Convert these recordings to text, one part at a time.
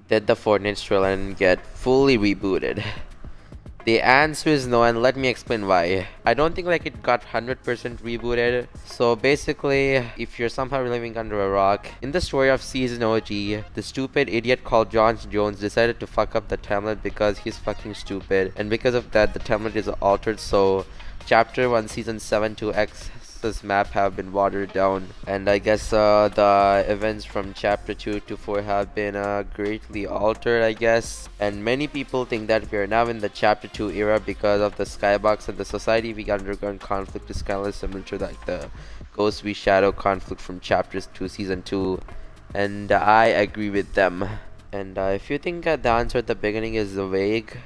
Did the Fortnite storyline get fully rebooted? The answer is no, and let me explain why. I don't think like it got 100% rebooted. So basically, if you're somehow living under a rock, in the story of Season OG, the stupid idiot called John Jones decided to fuck up the timeline because he's fucking stupid, and because of that, the timeline is altered. So Chapter 1, Season 7 to X's map have been watered down, and I guess the events from Chapter 2 to 4 have been greatly altered, I guess. And many people think that we are now in the Chapter 2 era because of the Skybox, and the society we undergone conflict is kind of similar to like the Ghost v Shadow conflict from Chapter 2 Season 2, and I agree with them. And if you think the answer at the beginning is vague,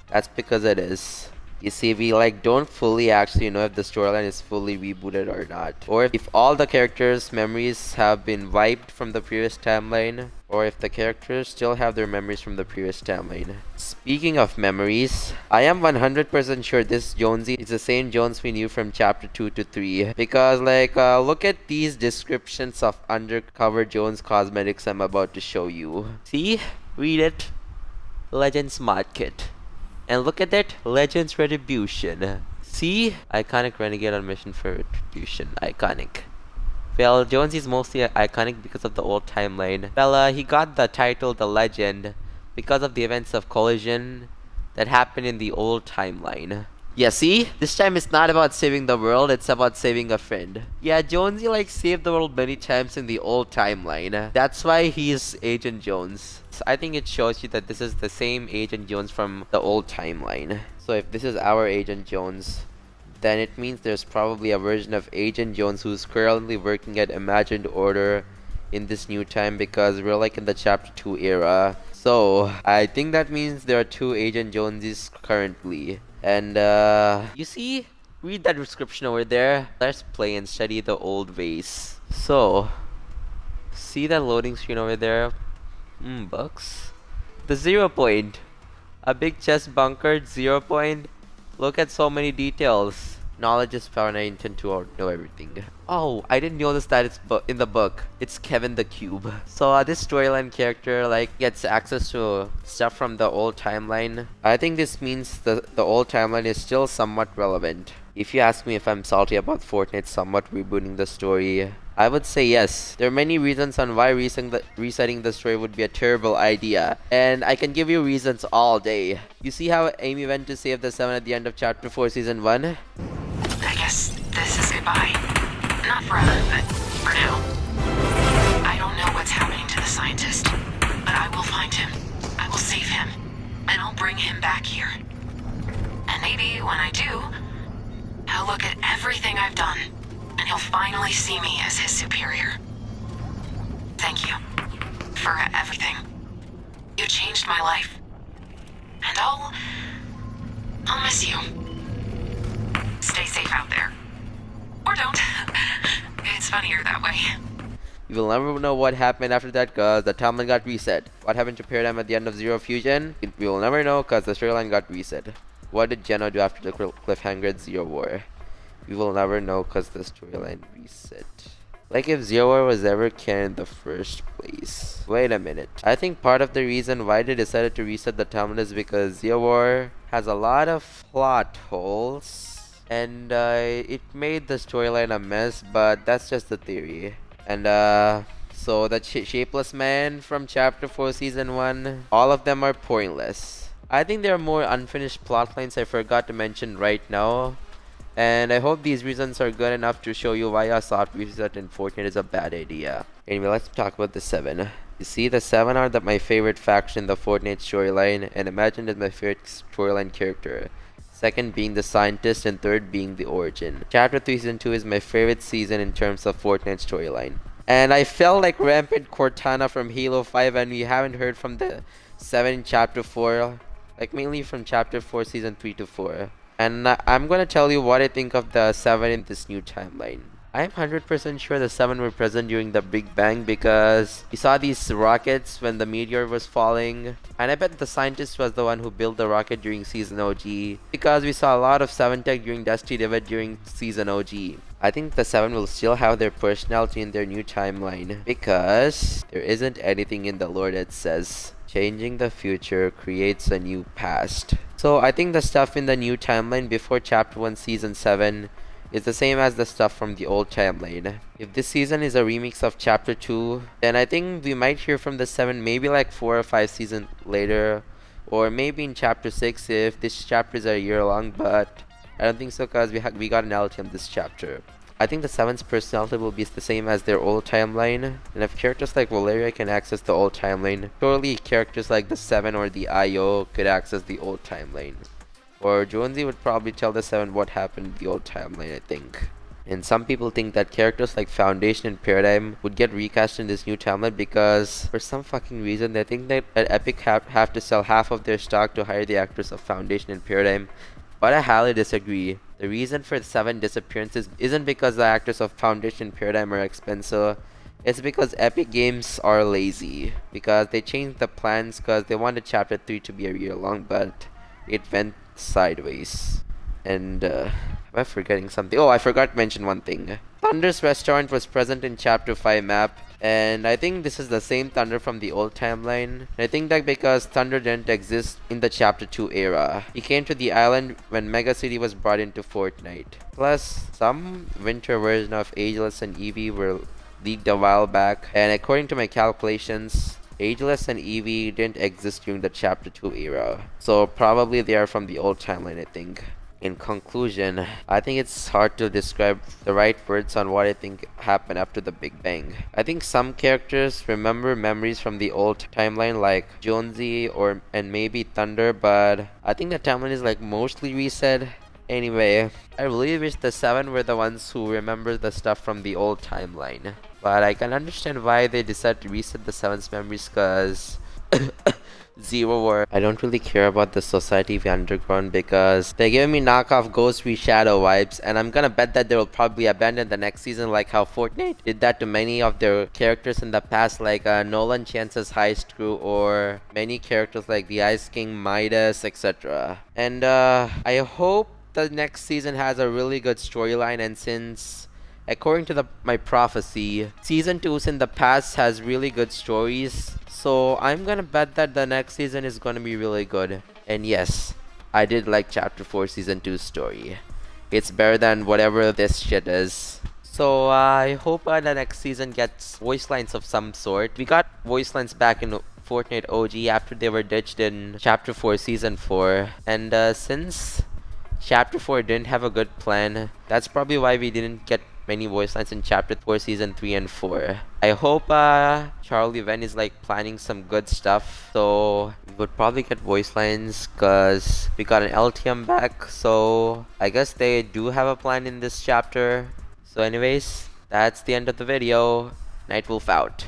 that's because it is. You see, we like don't fully actually know if the storyline is fully rebooted or not, or if all the characters' memories have been wiped from the previous timeline, or if the characters still have their memories from the previous timeline. Speaking of memories, I am 100% sure this Jonesy is the same Jones we knew from Chapter 2 to 3, because like look at these descriptions of undercover Jones cosmetics I'm about to show you. See? Read it. Legends Mod Kit. And look at that, Legends Retribution. See? Iconic Renegade on mission for Retribution. Iconic. Well, Jones is mostly iconic because of the old timeline. Well, he got the title The Legend because of the events of Collision that happened in the old timeline. Yeah, see? This time it's not about saving the world, it's about saving a friend. Yeah, Jonesy like saved the world many times in the old timeline. That's why he's Agent Jones. So I think it shows you that this is the same Agent Jones from the old timeline. So if this is our Agent Jones, then it means there's probably a version of Agent Jones who's currently working at Imagined Order in this new time, because we're like in the Chapter 2 era. So I think that means there are two Agent Joneses currently. And you see, read that description over there. Let's play and study the old ways. So see that loading screen over there? Bucks. The 0 point. A big chest bunkered 0 point. Look at so many details. Knowledge is power, and I intend to know everything. Oh, I didn't notice that it's in the book. It's Kevin the Cube. So this storyline character like gets access to stuff from the old timeline. I think this means the old timeline is still somewhat relevant. If you ask me if I'm salty about Fortnite somewhat rebooting the story, I would say yes. There are many reasons on why resetting the story would be a terrible idea, and I can give you reasons all day. You see how Amy went to save the 7 at the end of Chapter 4 Season 1? I guess this is goodbye. Not forever, but for now. I don't know what's happening to the scientist, but I will find him. I will save him, and I'll bring him back here. And maybe when I do, he'll look at everything I've done, and he'll finally see me as his superior. Thank you for everything. You changed my life, and I'll miss you. Stay safe out there. Or don't. It's funnier that way. You will never know what happened after that because the timeline got reset. What happened to Paradigm at the end of Zero Fusion? We will never know because the storyline got reset. What did Geno do after the cliffhanger at Zero War? We will never know because the storyline reset. Like if Zero War was ever canon in the first place. Wait a minute. I think part of the reason why they decided to reset the timeline is because Zero War has a lot of plot holes. And it made the storyline a mess, but that's just the theory. And so the Shapeless Man from Chapter 4 Season 1, all of them are pointless. I think there are more unfinished plotlines I forgot to mention right now. And I hope these reasons are good enough to show you why a soft reset in Fortnite is a bad idea. Anyway, let's talk about the 7. You see, the 7 are my favorite faction in the Fortnite storyline, and Imagine is my favorite storyline character. Second being the Scientist, and third being the Origin. Chapter 3 Season 2 is my favorite season in terms of Fortnite storyline. And I felt like Rampant Cortana from Halo 5, and we haven't heard from the 7 in Chapter 4. Like mainly from Chapter 4 Season 3 to 4. And I'm gonna tell you what I think of the 7 in this new timeline. I'm 100% sure the 7 were present during the Big Bang because we saw these rockets when the meteor was falling. And I bet the Scientist was the one who built the rocket during Season OG because we saw a lot of 7 tech during Dusty Divot during Season OG. I think the 7 will still have their personality in their new timeline because there isn't anything in the lore that says Changing the future creates a new past. So I think the stuff in the new timeline before Chapter 1 Season 7 is the same as the stuff from the old timeline. If this season is a remix of Chapter 2, then I think we might hear from the 7 maybe like 4 or 5 seasons later, or maybe in Chapter 6 if this chapter is a year long, but I don't think so because we got an LTM this chapter. I think the 7's personality will be the same as their old timeline, and if characters like Valeria can access the old timeline, surely characters like the 7 or the IO could access the old timeline. Or Jonesy would probably tell the 7 what happened in the old timeline, I think. And some people think that characters like Foundation and Paradigm would get recast in this new timeline because for some fucking reason they think that Epic have to sell half of their stock to hire the actors of Foundation and Paradigm. But I highly disagree. The reason for the 7 disappearances isn't because the actors of Foundation and Paradigm are expensive. It's because Epic Games are lazy. Because they changed the plans because they wanted Chapter 3 to be a year long, but it went sideways. And am I forgetting something? Oh, I forgot to mention one thing. Thunder's restaurant was present in Chapter 5 map, and I think this is the same Thunder from the old timeline. And I think that because Thunder didn't exist in the Chapter 2 era. He came to the island when Mega City was brought into Fortnite. Plus, some winter version of Ageless and Eevee were leaked a while back, and according to my calculations, Ageless and Eevee didn't exist during the Chapter 2 era. So probably they are from the old timeline, I think. In conclusion, I think it's hard to describe the right words on what I think happened after the Big Bang. I think some characters remember memories from the old timeline like Jonesy and maybe Thunder, but I think the timeline is like mostly reset. Anyway, I really wish the 7 were the ones who remember the stuff from the old timeline. But I can understand why they decided to reset the 7's memories cause Zero or I don't really care about the Society of the Underground because they're giving me knockoff Ghost Shadow vibes, and I'm gonna bet that they will probably abandon the next season like how Fortnite did that to many of their characters in the past, like Nolan Chance's Heist Crew or many characters like the Ice King, Midas, etc. And I hope the next season has a really good storyline, and since according to my prophecy, Season 2's in the past has really good stories, so I'm gonna bet that the next season is gonna be really good. And yes, I did like Chapter 4 Season 2's story. It's better than whatever this shit is. So I hope the next season gets voice lines of some sort. We got voice lines back in Fortnite OG after they were ditched in Chapter 4 Season 4. And since Chapter 4 didn't have a good plan, that's probably why we didn't get many voice lines in Chapter 4 Season 3 and 4. I hope Charlie Venn is like planning some good stuff, so we would probably get voice lines because we got an LTM back, so I guess they do have a plan in this chapter. So anyways, that's the end of the video. Nightwolf out.